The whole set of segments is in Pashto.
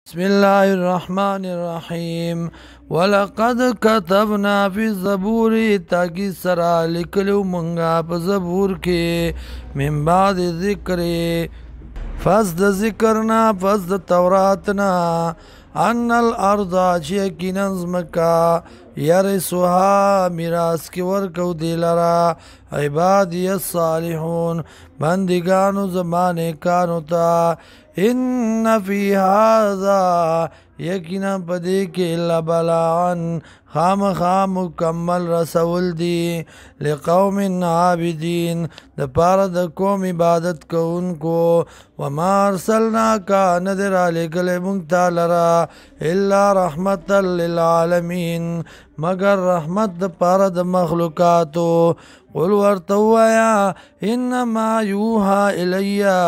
بسم الله الرحمن الرحیم ولقد كتبنا فی الزبور تاکی سرا لکلو منگا پا زبور کے من بعد ذکر فزد ذکرنا فزد توراتنا ان الارض چیکی نظمکا یرسوها میراس کی ورکو دیلرا عبادی الصالحون بندگانو زمان کانو تا ان فی هذا یقینا پدې کې لبلاغن خام مکمل رسول دی لقوم عابدین د پاره د قوم عبادت کوونکو وما ارسلناک نذر علیکل مونږ لرا الا رحمت للعالمین مگر رحمت د پاره د مخلوقاتو قل ورتوایا انما یوها الیا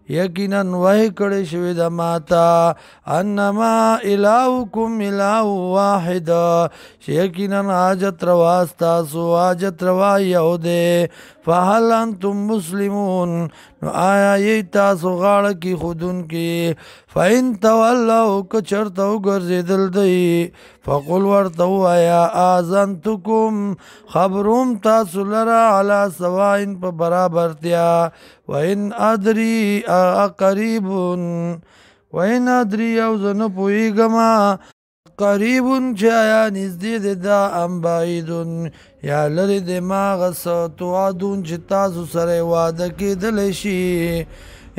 یقینا وحی کړی شوی د ماتا انما الهکم اله واحد یقینا حاجت روا ستاسو حاجت روا یو دی فهل انتم مسلمون نو آیا یی تاسو غاړه کی خودون کی فین تولوا کچرتو ګرځیدل دی فقل ورتوایا اذنتکم خبروم تاسو لرا علی سواین په برابرتیا وین ادری وین ادری او زنه پویګما قریبون چایا نزدې دا ام بعیدون یا لری دماغ ستوعدون چې تاسو سره وعده کېدل شي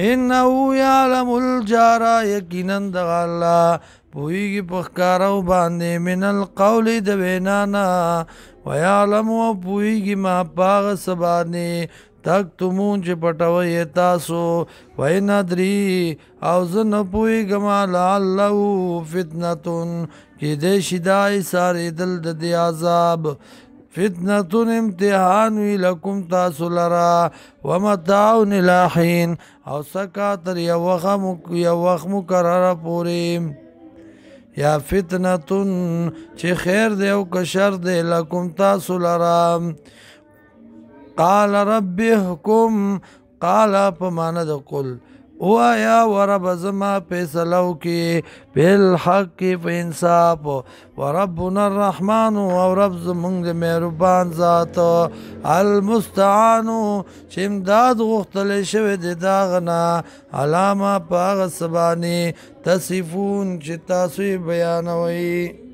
انه یعلم الجار یقینا د الله پویږي په ښکارو باندې من القول د وینانا ویعلم و پویږي ما پاغ سبانه تک تمون چې پټوي تاسو وین ادری او زه نه پوهېږم لعله فتنتون کیدای شي دا ایسارې دل د دې عذاب فتنتون امتحان وي لکم تاسو لرا ومتاع الی حین او سکا تر یو وخت مقرره پورې یا فتنتون چې خیر دی او که شر دی لکم تاسو لرا قال رب احکم قال پماند قل او یا ورب زما فیصلو کی بالحق په انصاف وربنا الرحمن او رب زمونږ مهربان ذات المستعان چې امداد غوښتل شوی د داغنا علامه پاغ سبانی تصفون چې تاسو بیانوي